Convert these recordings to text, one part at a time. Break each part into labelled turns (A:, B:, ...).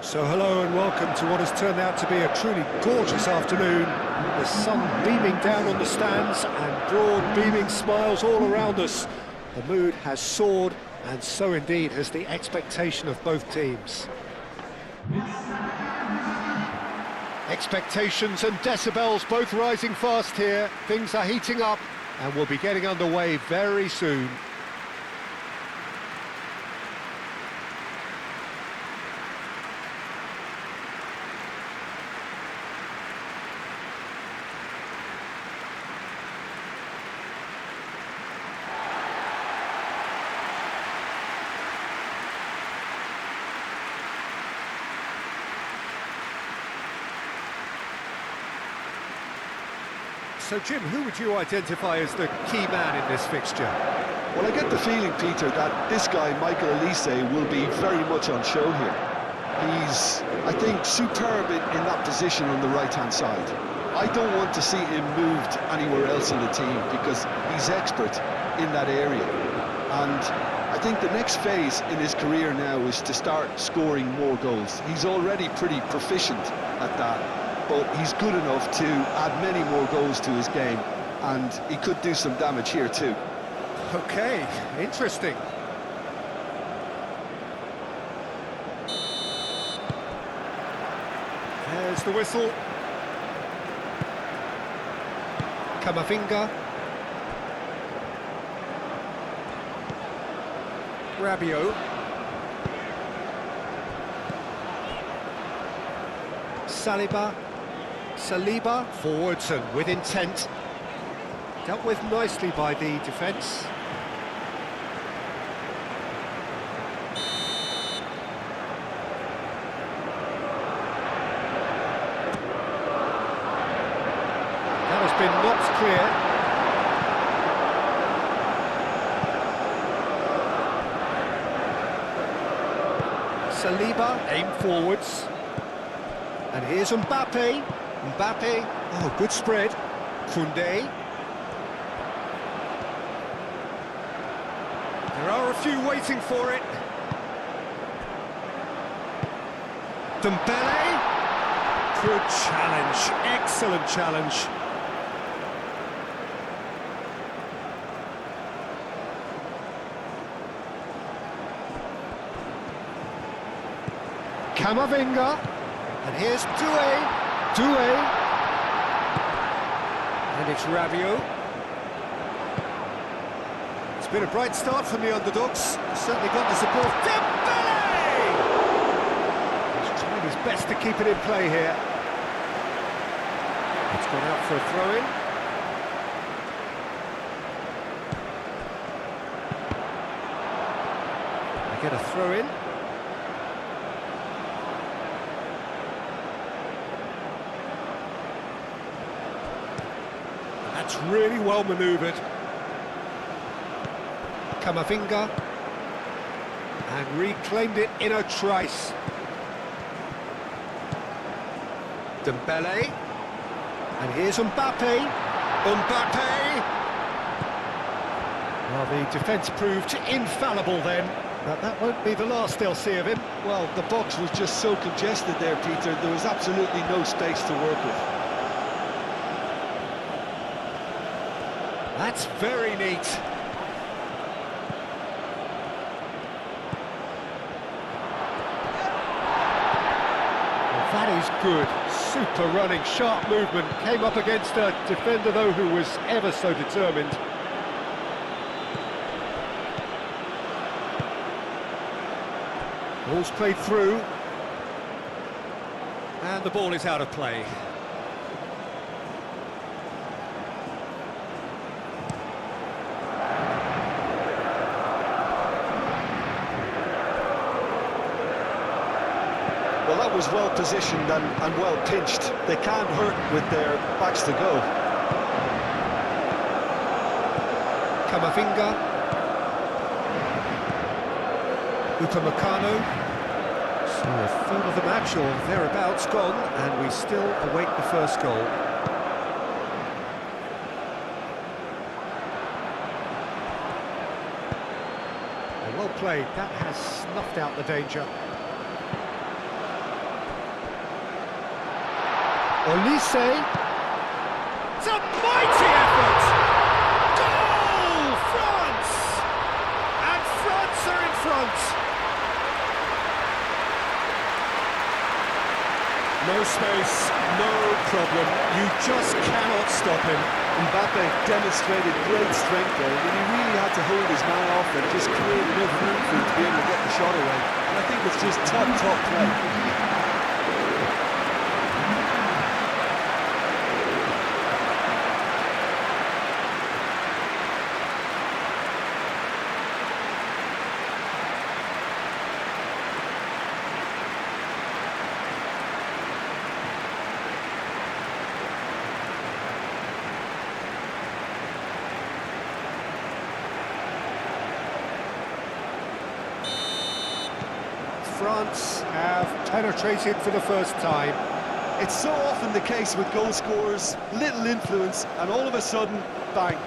A: So hello and welcome to what has turned out to be a truly gorgeous afternoon. The sun beaming down on the stands and broad beaming smiles all around us. The mood has soared, and so indeed has the expectation of both teams. Expectations and decibels both rising fast here. Things are heating up and we'll be getting underway very soon. So, Jim, who would you identify as the key man in this fixture?
B: Well, I get the feeling, Peter, that this guy, Michael Elise, will be very much on show here. He's, I think, superb in that position on the right-hand side. I don't want to see him moved anywhere else in the team because he's expert in that area. And I think the next phase in his career now is to start scoring more goals. He's already pretty proficient at that, but he's good enough to add many more goals to his game, and he could do some damage here too.
A: Okay, interesting. There's the whistle. Camavinga. Rabiot. Saliba, forwards and with intent. Dealt with nicely by the defence. That has been knocked clear. Saliba, aim forwards. And here's Mbappe. Oh, good spread. Koundé. There are a few waiting for it. Dembele. Good challenge. Excellent challenge. Camavinga. And here's Doué. And it's Rabiot. It's been a bright start from the underdogs. Certainly got the support. Dembele! He's trying his best to keep it in play here. It's gone out for a throw-in. They get a throw-in. That's really well manoeuvred. Camavinga. And reclaimed it in a trice. Dembele. And here's Mbappe. Well, the defence proved infallible then. But that won't be the last they'll see of him.
B: Well, the box was just so congested there, Peter. There was absolutely no space to work with.
A: That's very neat. Well, that is good. Super running, sharp movement. Came up against a defender, though, who was ever so determined. Ball's played through. And the ball is out of play.
B: Well, that was well positioned and well pinched. They can't hurt with their backs to go.
A: Camavinga. Upamecano. So a third of the match or thereabouts gone, and we still await the first goal. Well played, that has snuffed out the danger. Olise. It's a mighty effort! Goal! France! And France are in front! No space, no problem. You just cannot stop him.
B: Mbappe demonstrated great strength there. I mean, he really had to hold his man off and just create enough room for him to be able to get the shot away. And I think it's just top play.
A: France have penetrated for the first time.
B: It's so often the case with goal scorers, little influence, and all of a sudden, bang.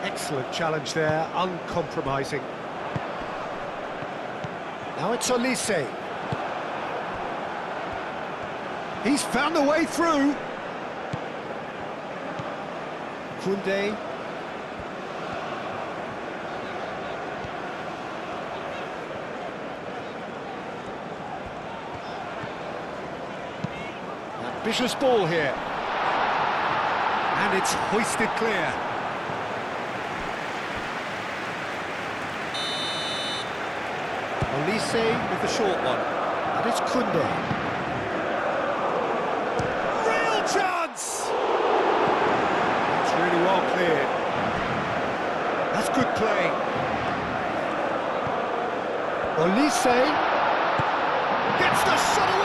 A: Excellent challenge there, uncompromising. Now it's Olise. He's found a way through. Koundé. Ambitious ball here. And it's hoisted clear. Olise with the short one. And it's Koundé. Real chance! It's really well cleared. That's good play. Olise gets the shot away!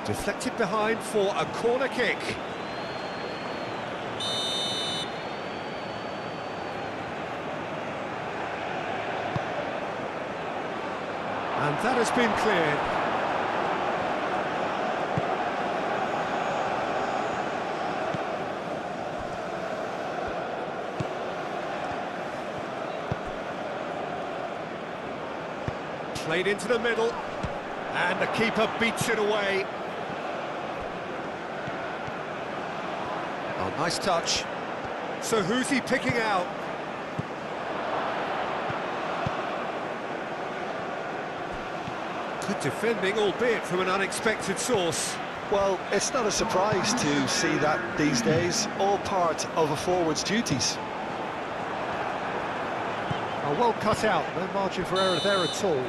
A: Deflected behind for a corner kick. And that has been cleared. Played into the middle, and the keeper beats it away. Oh, nice touch. So who's he picking out? Good defending, albeit from an unexpected source.
B: Well, it's not a surprise to see that these days, all part of a forward's duties.
A: Oh, well cut out, no margin for error there at all.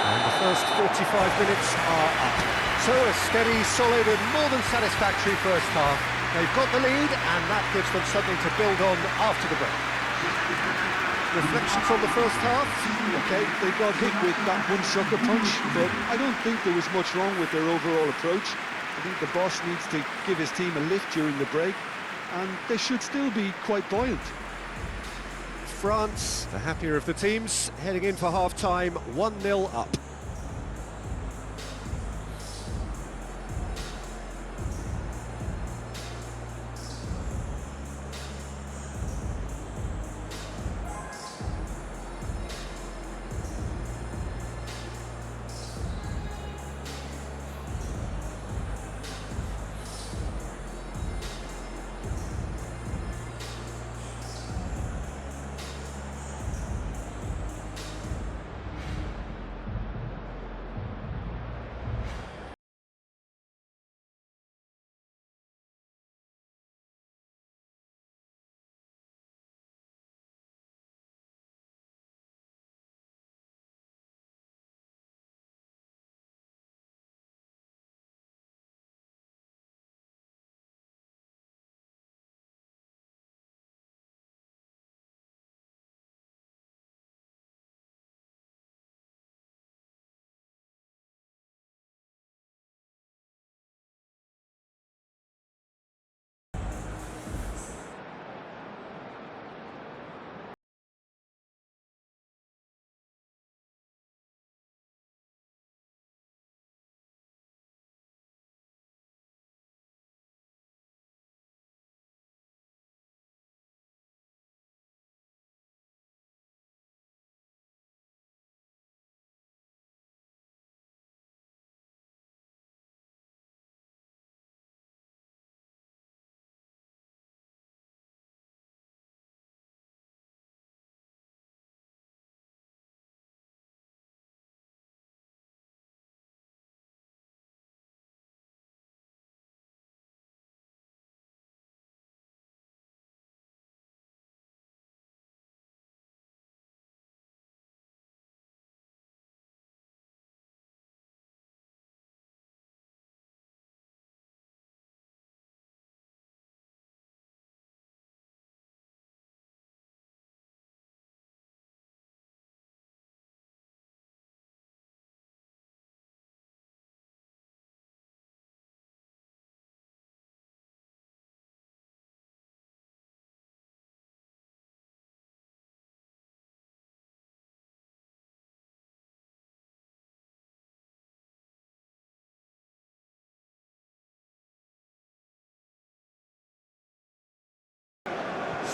A: And the first 45 minutes are up. So a steady, solid and more than satisfactory first half. They've got the lead and that gives them something to build on after the break. Reflections on the first half?
B: Okay, they got hit with that one sucker punch, but I don't think there was much wrong with their overall approach. I think the boss needs to give his team a lift during the break, and they should still be quite buoyant.
A: France, the happier of the teams, heading in for half-time, 1-0 up.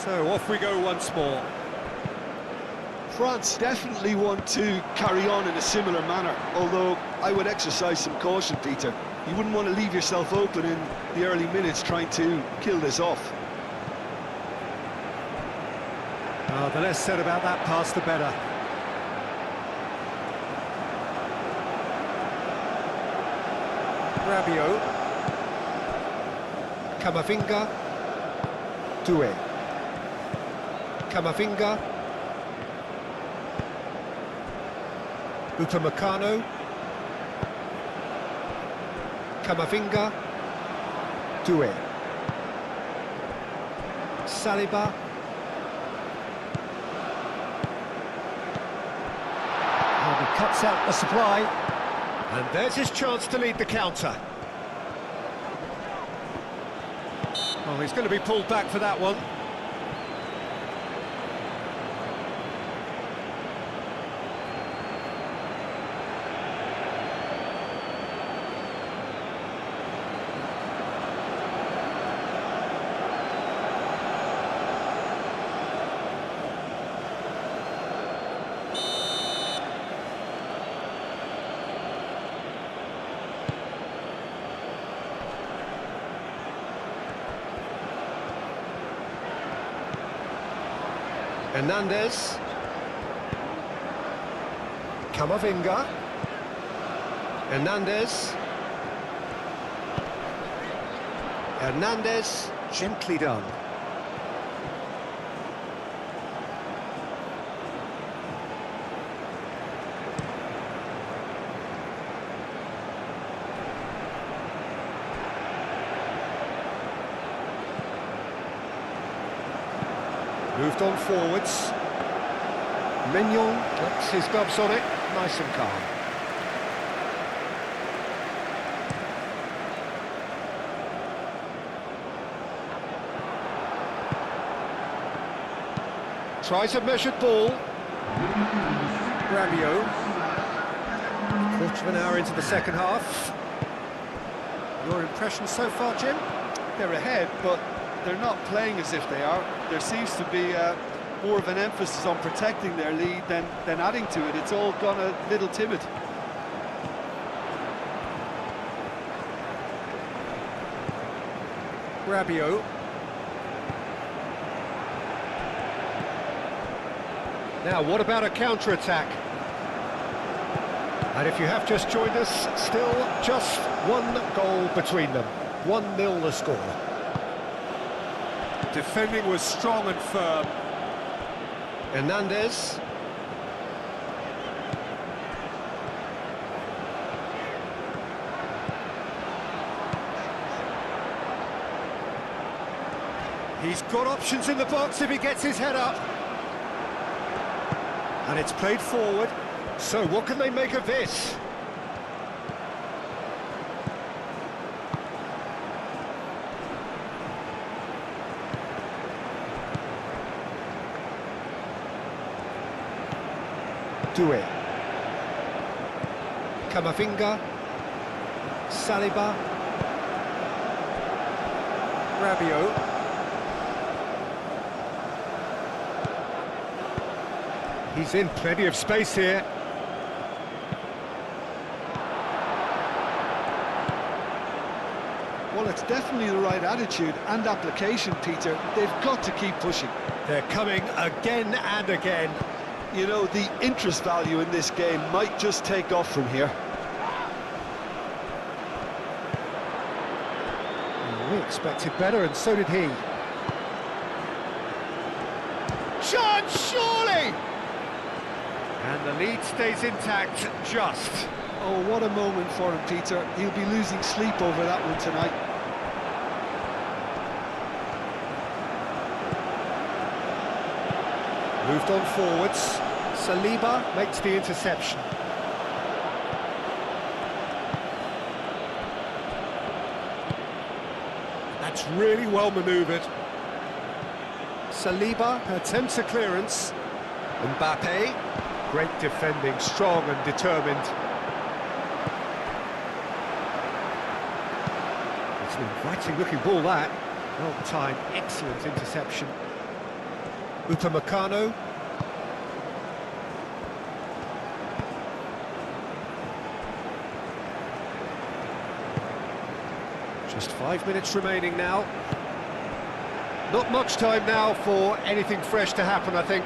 A: So off we go once more.
B: France definitely want to carry on in a similar manner, although I would exercise some caution, Peter. You wouldn't want to leave yourself open in the early minutes trying to kill this off.
A: The less said about that pass, the better. Rabiot. Camavinga. Doué. Camavinga. Upamecano. Camavinga. Doué. Saliba. And he cuts out the supply. And there's his chance to lead the counter. Oh, he's going to be pulled back for that one. Hernandez. Camavinga. Hernandez. Hernandez, gently done. Moved on forwards. Mignon gets his gloves on it, nice and calm. Tries a measured ball. Rabiot. Quarter of an hour into the second half. Your impression so far, Jim?
B: They're ahead, but they're not playing as if they are. There seems to be more of an emphasis on protecting their lead than adding to it. It's all gone a little timid.
A: Rabiot. Now, what about a counter-attack? And if you have just joined us, still just one goal between them. 1-0 the score. Defending was strong and firm. Hernandez. He's got options in the box if he gets his head up. And it's played forward. So what can they make of this? Doué. Camavinga. Saliba. Rabiot. He's in plenty of space here.
B: Well, it's definitely the right attitude and application, Peter. They've got to keep pushing.
A: They're coming again and again.
B: You know, the interest value in this game might just take off from here.
A: We expected better, and so did he. Chance, surely! And the lead stays intact, just.
B: Oh, what a moment for him, Peter. He'll be losing sleep over that one tonight.
A: Moved on forwards. Saliba makes the interception. That's really well manoeuvred. Saliba attempts a clearance. Mbappe, great defending, strong and determined. It's an inviting looking ball, that. Well timed, excellent interception. Upamecano. Just 5 minutes remaining now. Not much time now for anything fresh to happen, I think.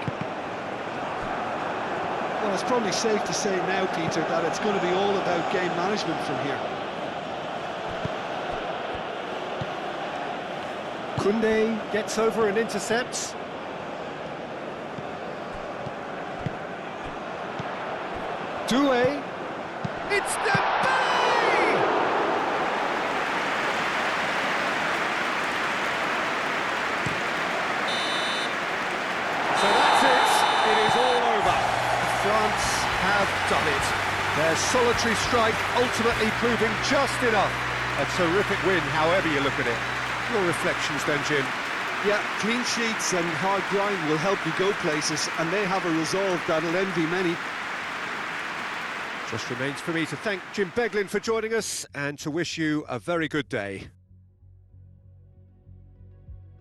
B: Well, it's probably safe to say now, Peter, that it's going to be all about game management from here.
A: Koundé gets over and intercepts. Doué. It's Dembele! So that's it. It is all over. France have done it. Their solitary strike ultimately proving just enough. A terrific win, however you look at it. Your reflections then, Jim?
B: Yeah, clean sheets and hard grind will help you go places, and they have a resolve that'll envy many.
A: Just remains for me to thank Jim Beglin for joining us and to wish you a very good day.